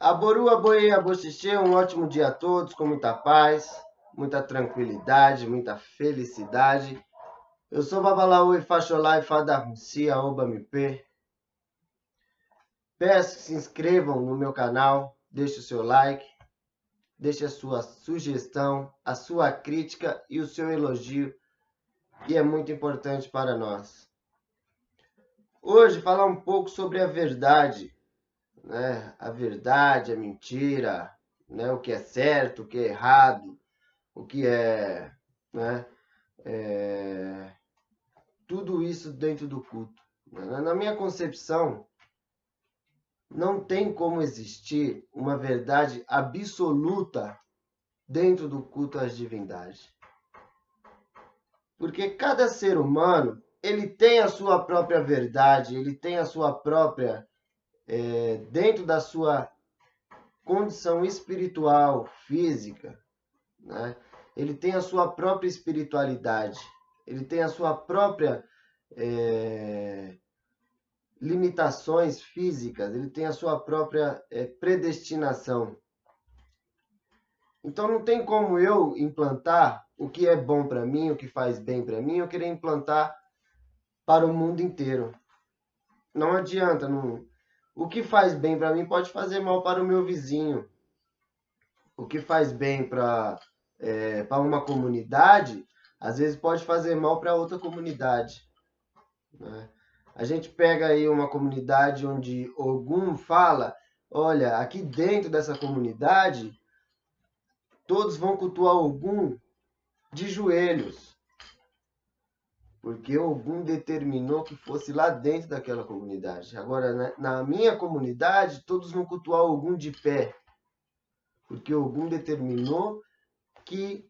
Aboru, aboê, aboxixê, um ótimo dia a todos, com muita paz, muita tranquilidade, muita felicidade. Eu sou Babalaú e Faxolá e Fada Russia, Oba-MP. Peço que se inscrevam no meu canal, deixe o seu like, deixe a sua sugestão, a sua crítica e o seu elogio, que é muito importante para nós. Hoje, falar um pouco sobre a verdade, né? A verdade, a mentira, né? O que é certo, o que é errado, o que é, né? Tudo isso dentro do culto. Na minha concepção, não tem como existir uma verdade absoluta dentro do culto às divindades. Porque cada ser humano, ele tem a sua própria verdade, ele tem a sua própria, dentro da sua condição espiritual, física, né? Ele tem a sua própria espiritualidade, ele tem a sua própria limitações físicas, ele tem a sua própria predestinação. Então não tem como eu implantar o que é bom para mim, o que faz bem para mim, eu querer implantar para o mundo inteiro. Não adianta, não. O que faz bem para mim pode fazer mal para o meu vizinho. O que faz bem para uma comunidade, às vezes pode fazer mal para outra comunidade, né? A gente pega aí uma comunidade onde Ogum fala, olha, aqui dentro dessa comunidade, todos vão cultuar Ogum de joelhos, porque Ogum determinou que fosse lá dentro daquela comunidade. Agora, né, na minha comunidade, todos vão cultuar Ogum de pé, porque Ogum determinou que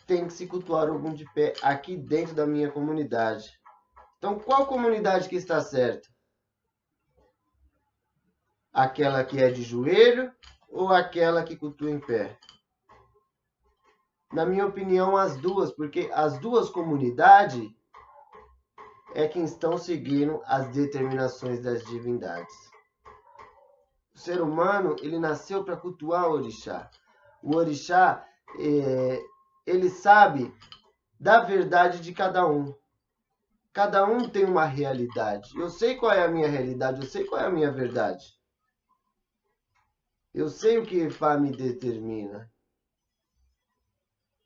tem que se cultuar Ogum de pé aqui dentro da minha comunidade. Então, qual comunidade que está certa? Aquela que é de joelho ou aquela que cultua em pé? Na minha opinião, as duas, porque as duas comunidades é quem estão seguindo as determinações das divindades. O ser humano, ele nasceu para cultuar o orixá. O orixá, ele sabe da verdade de cada um. Cada um tem uma realidade. Eu sei qual é a minha realidade, eu sei qual é a minha verdade. Eu sei o que Ifá me determina.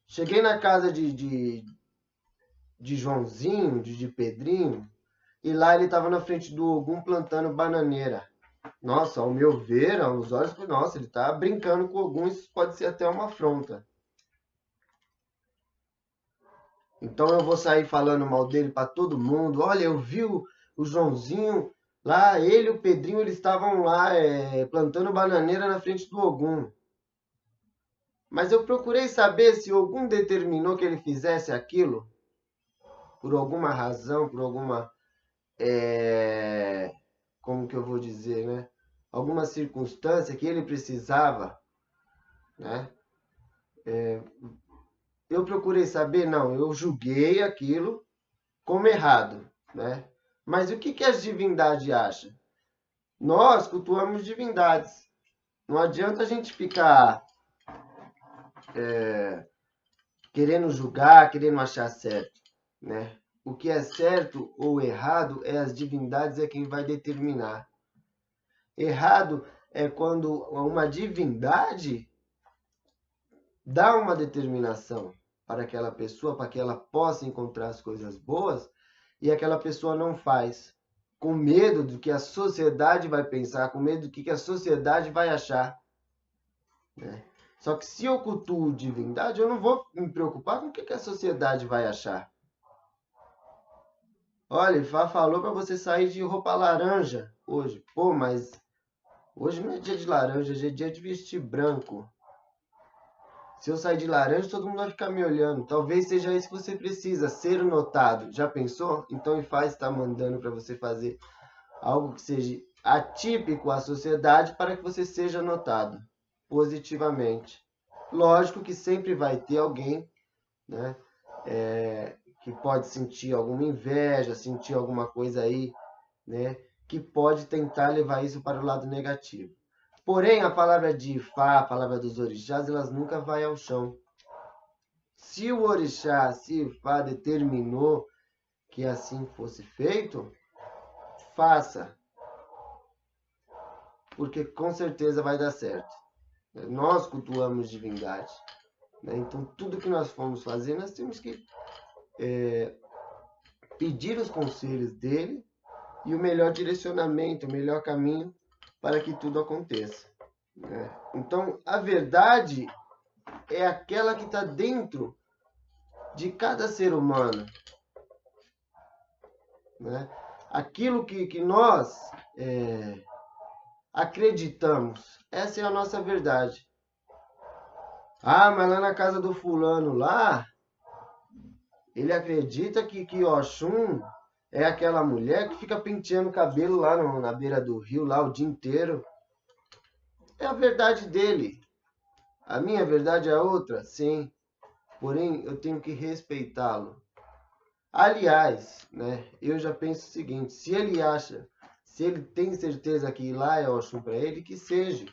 Cheguei na casa de Joãozinho, de Pedrinho, e lá ele estava na frente do Ogum plantando bananeira. Nossa, ao meu ver, aos olhos, nossa, ele está brincando com o Ogum, isso pode ser até uma afronta. Então eu vou sair falando mal dele para todo mundo. Olha, eu vi o Joãozinho lá, ele e o Pedrinho, eles estavam lá plantando bananeira na frente do Ogum. Mas eu procurei saber se Ogum determinou que ele fizesse aquilo por alguma razão, por alguma, como que eu vou dizer, né? Alguma circunstância que ele precisava, né? Eu procurei saber, não, eu julguei aquilo como errado, né? Mas o que que as divindades acham? Nós cultuamos divindades. Não adianta a gente ficar querendo julgar, querendo achar certo, né? O que é certo ou errado é as divindades é quem vai determinar. Errado é quando uma divindade dá uma determinação para aquela pessoa, para que ela possa encontrar as coisas boas, e aquela pessoa não faz, com medo do que a sociedade vai pensar, com medo do que a sociedade vai achar, né? Só que se eu cultuo divindade, eu não vou me preocupar com o que a sociedade vai achar. Olha, Fá falou para você sair de roupa laranja hoje. Pô, mas hoje não é dia de laranja, hoje é dia de vestir branco. Se eu sair de laranja, todo mundo vai ficar me olhando. Talvez seja isso que você precisa, ser notado. Já pensou? Então o Ifá está mandando para você fazer algo que seja atípico à sociedade para que você seja notado positivamente. Lógico que sempre vai ter alguém, né, que pode sentir alguma inveja, sentir alguma coisa aí, né, que pode tentar levar isso para o lado negativo. Porém, a palavra de Ifá, a palavra dos orixás, elas nunca vai ao chão. Se o orixá, se Ifá determinou que assim fosse feito, faça. Porque com certeza vai dar certo. Nós cultuamos divindade. Então, tudo que nós formos fazer, nós temos que pedir os conselhos dele e o melhor direcionamento, o melhor caminho para que tudo aconteça. Então, a verdade é aquela que está dentro de cada ser humano. Aquilo que nós acreditamos, essa é a nossa verdade. Ah, mas lá na casa do fulano lá, ele acredita que Oxum é aquela mulher que fica penteando o cabelo lá na beira do rio, lá o dia inteiro. É a verdade dele. A minha verdade é outra, sim. Porém, eu tenho que respeitá-lo. Aliás, eu já penso o seguinte, se ele tem certeza que lá é Oxum para ele, que seja.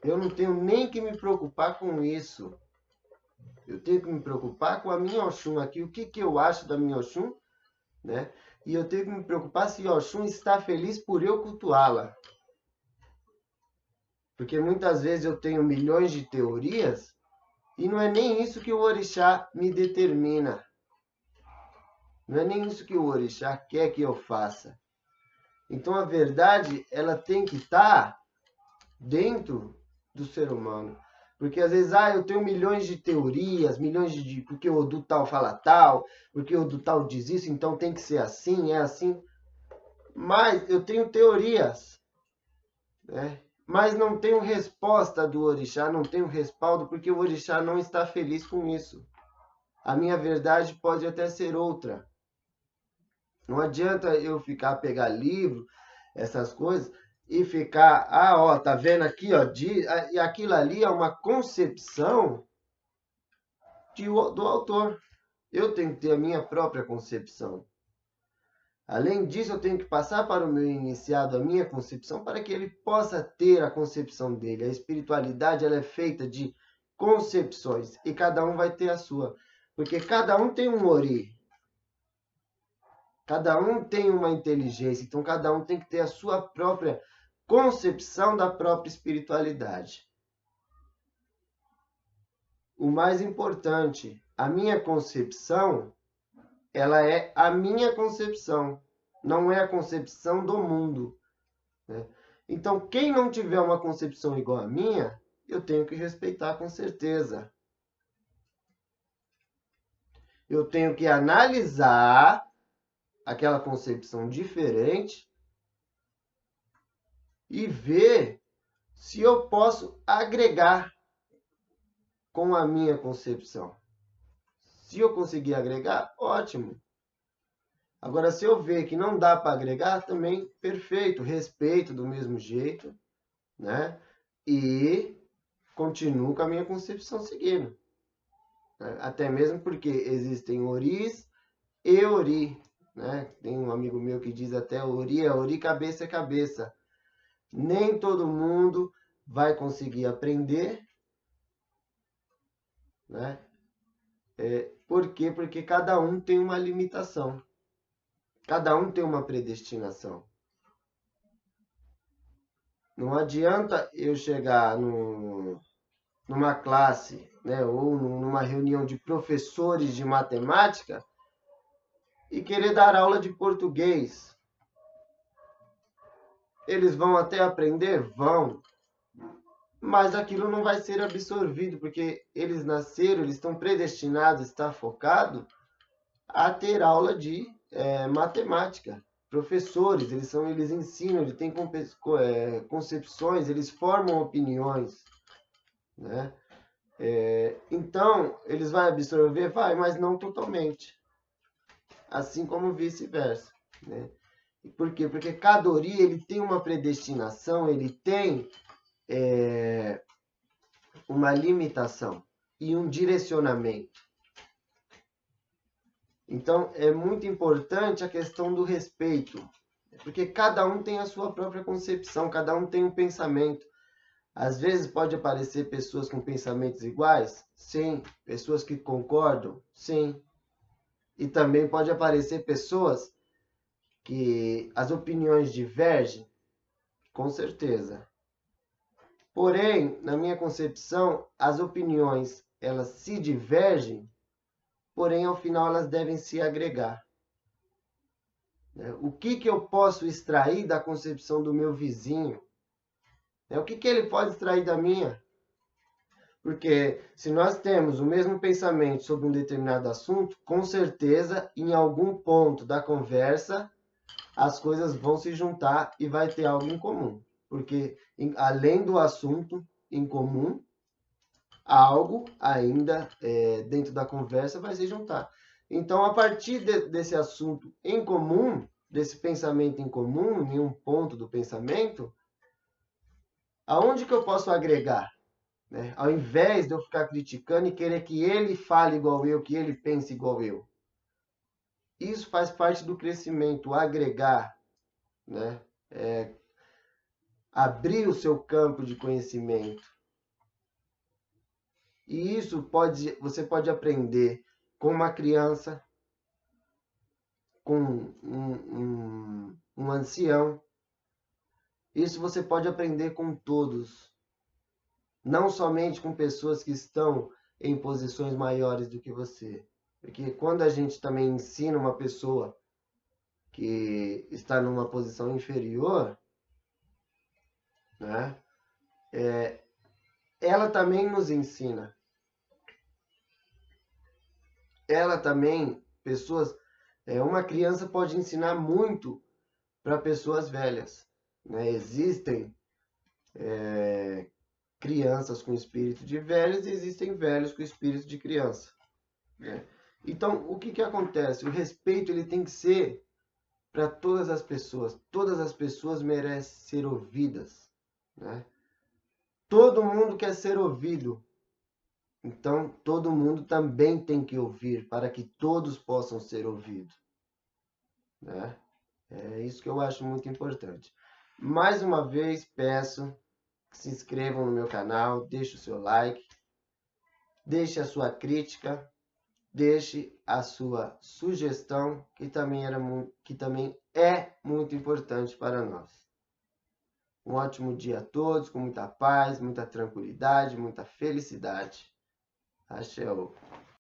Eu não tenho nem que me preocupar com isso. Eu tenho que me preocupar com a minha Oxum aqui, o que eu acho da minha Oxum, E eu tenho que me preocupar se Oxum está feliz por eu cultuá-la. Porque muitas vezes eu tenho milhões de teorias e não é nem isso que o orixá me determina. Não é nem isso que o orixá quer que eu faça. Então a verdade, ela tem que estar dentro do ser humano. Porque às vezes, eu tenho milhões de teorias, porque o Odu tal fala tal, porque o Odu tal diz isso, então tem que ser assim, é assim. Mas eu tenho teorias, mas não tenho resposta do orixá, não tenho respaldo, porque o orixá não está feliz com isso. A minha verdade pode até ser outra. Não adianta eu pegar livro, essas coisas, e ficar, tá vendo aqui, e aquilo ali é uma concepção do autor. Eu tenho que ter a minha própria concepção. Além disso, eu tenho que passar para o meu iniciado a minha concepção para que ele possa ter a concepção dele. A espiritualidade, ela é feita de concepções e cada um vai ter a sua. Porque cada um tem um ori. Cada um tem uma inteligência. Então, cada um tem que ter a sua própria concepção da própria espiritualidade. O mais importante, a minha concepção, ela é a minha concepção, não é a concepção do mundo. Então, quem não tiver uma concepção igual à minha, eu tenho que respeitar com certeza. Eu tenho que analisar aquela concepção diferente e ver se eu posso agregar com a minha concepção. Se eu conseguir agregar, ótimo. Agora, se eu ver que não dá para agregar, também perfeito, respeito do mesmo jeito, E continuo com a minha concepção seguindo. Até mesmo porque existem oris e ori, Tem um amigo meu que diz até ori é ori, cabeça é cabeça. Nem todo mundo vai conseguir aprender, Por quê? Porque cada um tem uma limitação. Cada um tem uma predestinação. Não adianta eu chegar numa classe, ou numa reunião de professores de matemática e querer dar aula de português. Eles vão até aprender? Vão. Mas aquilo não vai ser absorvido, porque eles nasceram, eles estão predestinados, estão focados a ter aula de matemática. Professores, eles ensinam, eles têm concepções, eles formam opiniões, Então, eles vão absorver? Vai, mas não totalmente. Assim como vice-versa, Por quê? Porque cada ori, ele tem uma predestinação, ele tem uma limitação e um direcionamento. Então, é muito importante a questão do respeito. Porque cada um tem a sua própria concepção, cada um tem um pensamento. Às vezes pode aparecer pessoas com pensamentos iguais, sim. Pessoas que concordam, sim. E também pode aparecer pessoas que as opiniões divergem, com certeza. Porém, na minha concepção, as opiniões elas se divergem, porém ao final elas devem se agregar. O que eu posso extrair da concepção do meu vizinho? O que ele pode extrair da minha? Porque se nós temos o mesmo pensamento sobre um determinado assunto, com certeza, em algum ponto da conversa, as coisas vão se juntar e vai ter algo em comum. Porque, além do assunto em comum, algo ainda dentro da conversa vai se juntar. Então, a partir desse assunto em comum, desse pensamento em comum, em um ponto do pensamento, aonde que eu posso agregar? Né? Ao invés de eu ficar criticando e querer que ele fale igual eu, que ele pense igual eu. Isso faz parte do crescimento, agregar, né? Abrir o seu campo de conhecimento. E isso você pode aprender com uma criança, com um ancião. Isso você pode aprender com todos. Não somente com pessoas que estão em posições maiores do que você. Porque quando a gente também ensina uma pessoa que está numa posição inferior, né? Ela também nos ensina. Ela também, uma criança pode ensinar muito para pessoas velhas, né? Existem crianças com espírito de velhos e existem velhos com espírito de criança, né? Então, o que acontece? O respeito ele tem que ser para todas as pessoas. Todas as pessoas merecem ser ouvidas, né? Todo mundo quer ser ouvido. Então, todo mundo também tem que ouvir para que todos possam ser ouvidos, né? É isso que eu acho muito importante. Mais uma vez, peço que se inscrevam no meu canal, deixe o seu like, deixe a sua crítica, deixe a sua sugestão, que também é muito importante para nós. Um ótimo dia a todos, com muita paz, muita tranquilidade, muita felicidade. Axé.